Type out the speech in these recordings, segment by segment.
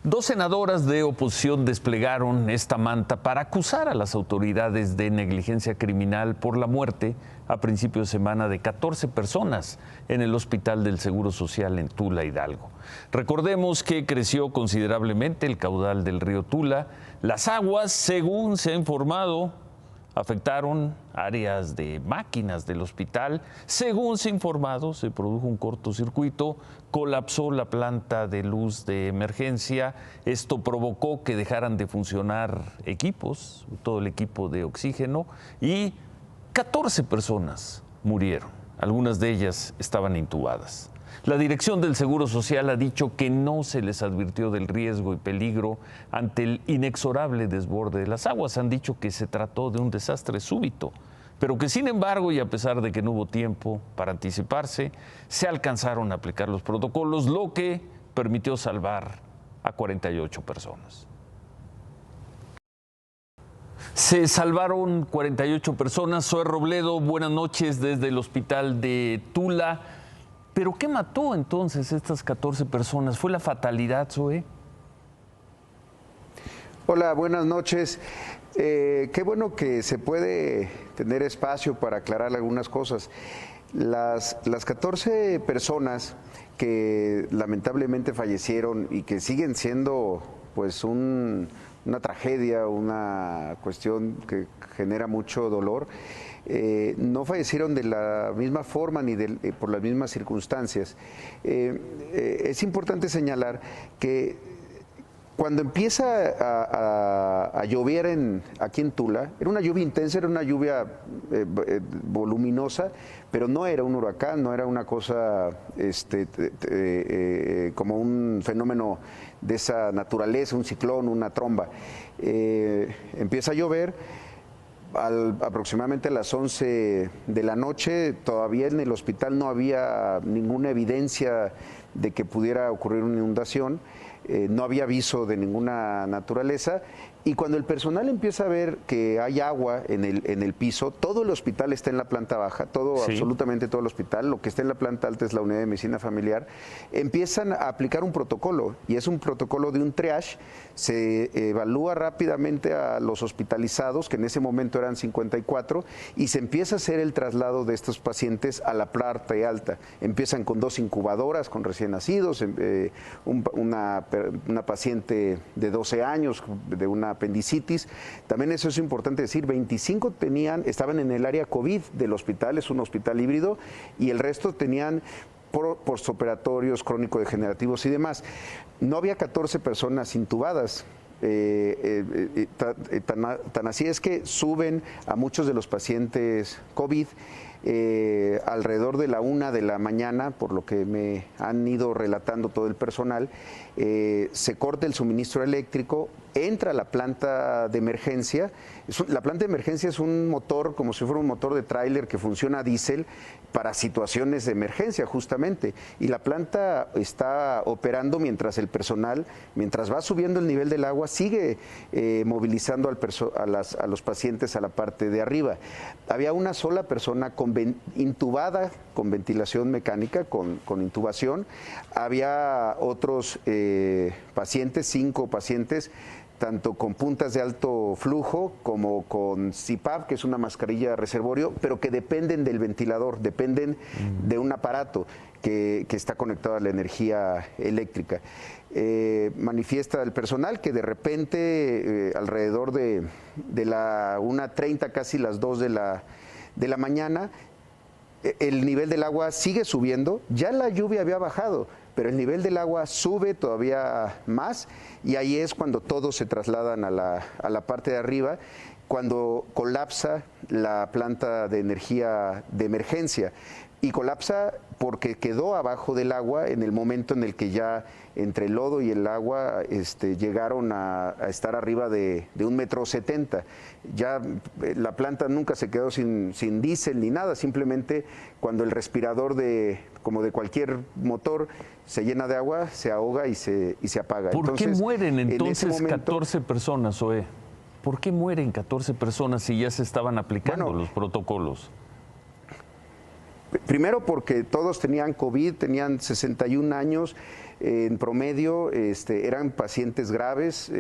Dos senadoras de oposición desplegaron esta manta para acusar a las autoridades de negligencia criminal por la muerte a principios de semana de 14 personas en el Hospital del Seguro Social en Tula, Hidalgo. Recordemos que creció considerablemente el caudal del río Tula. Las aguas, según se ha informado, afectaron áreas de máquinas del hospital. Según se ha informado, se produjo un cortocircuito, colapsó la planta de luz de emergencia. Esto provocó que dejaran de funcionar equipos, todo el equipo de oxígeno, y 14 personas murieron. Algunas de ellas estaban intubadas. La dirección del Seguro Social ha dicho que no se les advirtió del riesgo y peligro ante el inexorable desborde de las aguas. Han dicho que se trató de un desastre súbito, pero que sin embargo, y a pesar de que no hubo tiempo para anticiparse, se alcanzaron a aplicar los protocolos, lo que permitió salvar a 48 personas. Se salvaron 48 personas. Zoe Robledo, buenas noches desde el hospital de Tula. ¿Pero qué mató entonces estas 14 personas? ¿Fue la fatalidad, Zoe? Hola, buenas noches. Qué bueno que se puede tener espacio para aclarar algunas cosas. Las 14 personas que lamentablemente fallecieron y que siguen siendo pues una tragedia, una cuestión que genera mucho dolor, no fallecieron de la misma forma ni por las mismas circunstancias. Es importante señalar que cuando empieza a llover aquí en Tula, era una lluvia intensa, era una lluvia voluminosa, pero no era un huracán, no era una cosa como un fenómeno de esa naturaleza, un ciclón, una tromba. Empieza a llover. Aproximadamente a las 11 de la noche, todavía en el hospital no había ninguna evidencia de que pudiera ocurrir una inundación, no había aviso de ninguna naturaleza, y cuando el personal empieza a ver que hay agua en el piso, todo el hospital está en la planta baja, absolutamente todo el hospital, lo que está en la planta alta es la unidad de medicina familiar, empiezan a aplicar un protocolo, y es un protocolo de un triage. Se evalúa rápidamente a los hospitalizados, que en ese momento eran 54, y se empieza a hacer el traslado de estos pacientes a la planta alta. Empiezan con 2 incubadoras con recién nacidos, una paciente de 12 años de una apendicitis. También eso es importante decir, 25 estaban en el área COVID del hospital, es un hospital híbrido, y el resto tenían postoperatorios, crónico-degenerativos y demás. No había 14 personas intubadas. Tan así es que suben a muchos de los pacientes COVID alrededor de la 1 de la mañana, por lo que me han ido relatando todo el personal. Se corta el suministro eléctrico, entra a la planta de emergencia. La planta de emergencia es un motor, como si fuera un motor de tráiler que funciona a diésel para situaciones de emergencia justamente, y la planta está operando mientras el personal, mientras va subiendo el nivel del agua, sigue movilizando a los pacientes a la parte de arriba. Había una sola persona intubada con ventilación mecánica, con intubación. Había otros pacientes, 5 pacientes, tanto con puntas de alto flujo como con CPAP, que es una mascarilla de reservorio, pero que dependen del ventilador, dependen de un aparato que está conectado a la energía eléctrica. Manifiesta el personal que de repente, alrededor de la 1:30, casi las 2 de la mañana, el nivel del agua sigue subiendo. Ya la lluvia había bajado, pero el nivel del agua sube todavía más, y ahí es cuando todos se trasladan a la parte de arriba, cuando colapsa la planta de energía de emergencia. Y colapsa porque quedó abajo del agua en el momento en el que ya entre el lodo y el agua llegaron a estar arriba de 1,70 m. Ya la planta nunca se quedó sin diésel ni nada, simplemente cuando el respirador como de cualquier motor se llena de agua, se ahoga y se apaga. ¿Por qué mueren entonces 14 personas, Zoe? ¿Por qué mueren 14 personas si ya se estaban aplicando los protocolos? Primero porque todos tenían COVID, tenían 61 años, en promedio eran pacientes graves,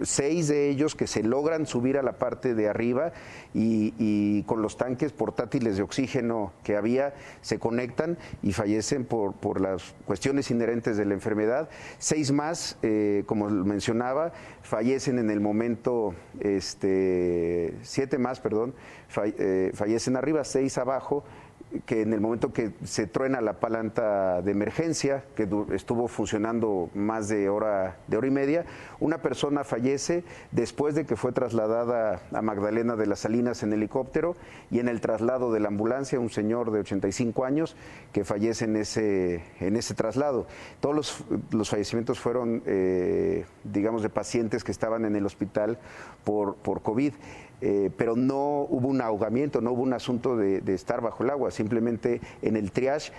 6 de ellos que se logran subir a la parte de arriba y con los tanques portátiles de oxígeno que había se conectan y fallecen por las cuestiones inherentes de la enfermedad. 6 más, como mencionaba, fallecen en el momento, 7 más, perdón, fallecen arriba, 6 abajo, que en el momento que se truena la palanca de emergencia, que estuvo funcionando más de hora y media, una persona fallece después de que fue trasladada a Magdalena de las Salinas en helicóptero, y en el traslado de la ambulancia un señor de 85 años que fallece en ese traslado. Todos los fallecimientos fueron, digamos, de pacientes que estaban en el hospital por COVID. Pero no hubo un ahogamiento, no hubo un asunto de estar bajo el agua, simplemente en el triage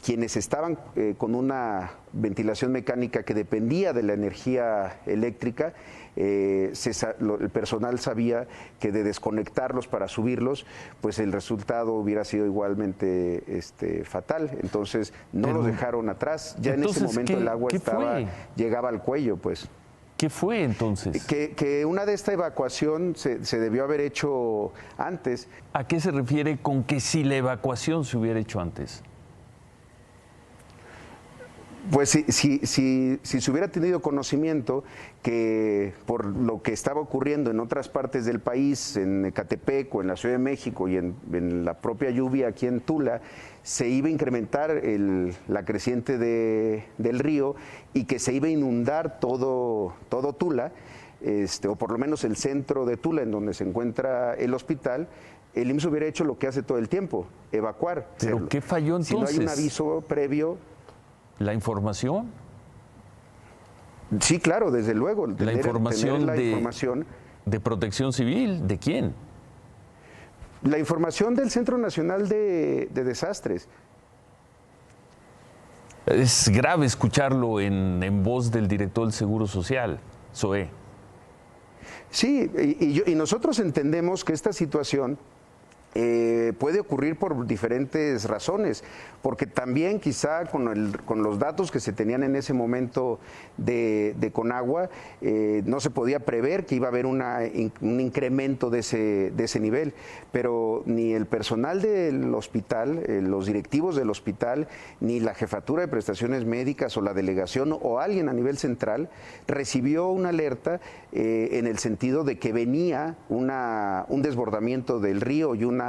quienes estaban con una ventilación mecánica que dependía de la energía eléctrica, el personal sabía que de desconectarlos para subirlos, pues el resultado hubiera sido igualmente fatal. Entonces no los dejaron atrás. Ya en ese momento el agua llegaba al cuello, pues. ¿Qué fue entonces? Que una de esta evacuación se debió haber hecho antes. ¿A qué se refiere con que si la evacuación se hubiera hecho antes? Pues si se hubiera tenido conocimiento que por lo que estaba ocurriendo en otras partes del país, en Ecatepec o en la Ciudad de México y en la propia lluvia aquí en Tula, se iba a incrementar la creciente del río y que se iba a inundar todo Tula, o por lo menos el centro de Tula, en donde se encuentra el hospital, el IMSS hubiera hecho lo que hace todo el tiempo, evacuar. ¿Pero qué falló entonces? Si no hay un aviso previo. ¿La información? Sí, claro, desde luego. La información de Protección Civil, ¿de quién? La información del Centro Nacional de Desastres. Es grave escucharlo en voz del director del Seguro Social, Zoé. Sí, y nosotros entendemos que esta situación puede ocurrir por diferentes razones, porque también quizá con los datos que se tenían en ese momento de Conagua, no se podía prever que iba a haber un incremento de ese nivel, pero ni el personal del hospital, los directivos del hospital, ni la jefatura de prestaciones médicas o la delegación o alguien a nivel central recibió una alerta en el sentido de que venía un desbordamiento del río y una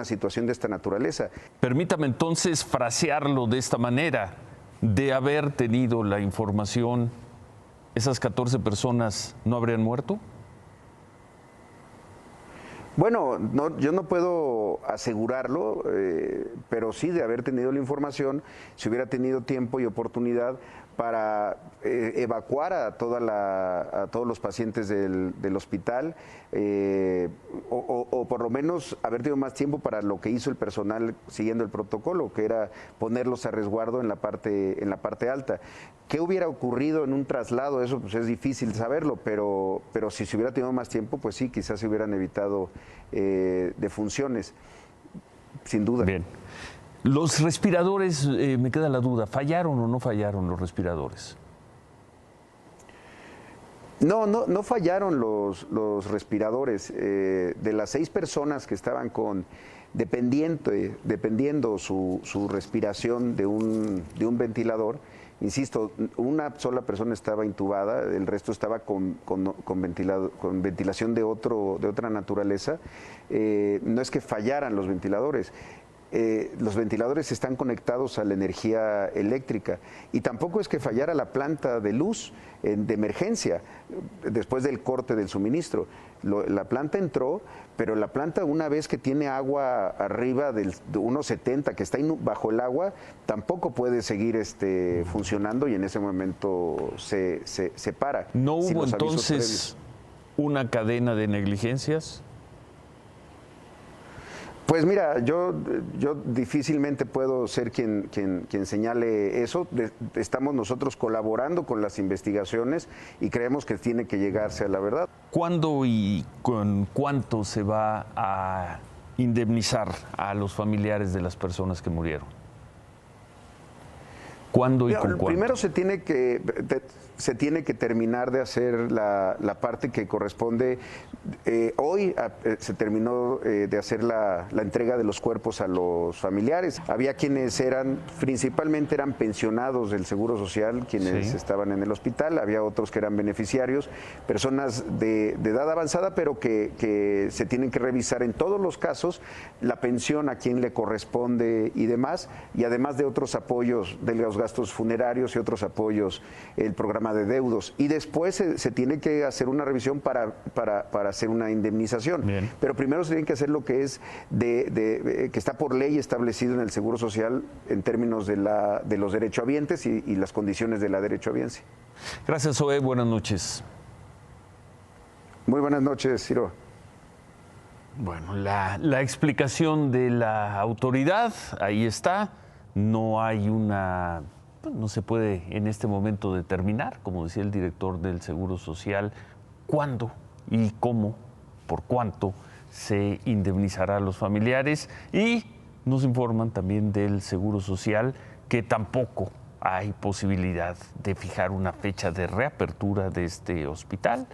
situación de esta naturaleza. Permítame entonces frasearlo de esta manera: de haber tenido la información, ¿esas 14 personas no habrían muerto? Bueno, yo no puedo asegurarlo, pero sí, de haber tenido la información, si hubiera tenido tiempo y oportunidad para evacuar a todos los pacientes del hospital, o por lo menos haber tenido más tiempo para lo que hizo el personal siguiendo el protocolo, que era ponerlos a resguardo en la parte alta. ¿Qué hubiera ocurrido en un traslado? Eso pues es difícil saberlo, pero si se hubiera tenido más tiempo, pues sí, quizás se hubieran evitado defunciones, sin duda. Bien. Los respiradores, me queda la duda, ¿fallaron o no fallaron los respiradores? No fallaron los respiradores. De las 6 personas que estaban dependiendo su respiración de un ventilador, insisto, una sola persona estaba intubada, el resto estaba con ventilación de otra naturaleza. No es que fallaran los ventiladores. Los ventiladores están conectados a la energía eléctrica y tampoco es que fallara la planta de luz de emergencia después del corte del suministro. La planta entró, pero la planta, una vez que tiene agua arriba de 1,70, que está bajo el agua, tampoco puede seguir funcionando y en ese momento se para. ¿No hubo entonces una cadena de negligencias? Pues mira, yo difícilmente puedo ser quien señale eso. Estamos nosotros colaborando con las investigaciones y creemos que tiene que llegarse a la verdad. ¿Cuándo y con cuánto se va a indemnizar a los familiares de las personas que murieron? ¿Cuándo y con cuánto? Primero se tiene que terminar de hacer la parte que corresponde. Hoy se terminó de hacer la entrega de los cuerpos a los familiares. Había quienes principalmente eran pensionados del Seguro Social, quienes estaban en el hospital. Había otros que eran beneficiarios, personas de edad avanzada, pero que se tienen que revisar en todos los casos la pensión a quien le corresponde y demás, y además de otros apoyos de los gastos funerarios y otros apoyos, el programa de deudos. Y después se tiene que hacer una revisión para hacer una indemnización. Bien. Pero primero se tiene que hacer lo que es que está por ley establecido en el Seguro Social en términos de los derechohabientes y las condiciones de la derechohabiencia. Gracias, Zoé. Buenas noches. Muy buenas noches, Ciro. Bueno, la explicación de la autoridad, ahí está. No hay no se puede en este momento determinar, como decía el director del Seguro Social, cuándo y cómo, por cuánto se indemnizará a los familiares, y nos informan también del Seguro Social que tampoco hay posibilidad de fijar una fecha de reapertura de este hospital.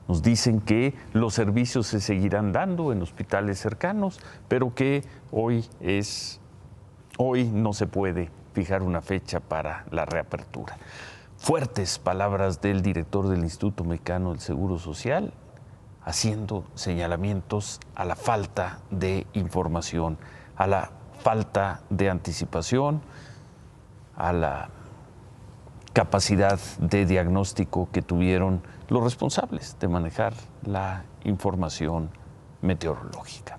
Nos dicen que los servicios se seguirán dando en hospitales cercanos, pero que hoy no se puede fijar una fecha para la reapertura. Fuertes palabras del director del Instituto Mexicano del Seguro Social, haciendo señalamientos a la falta de información, a la falta de anticipación, a la capacidad de diagnóstico que tuvieron los responsables de manejar la información meteorológica.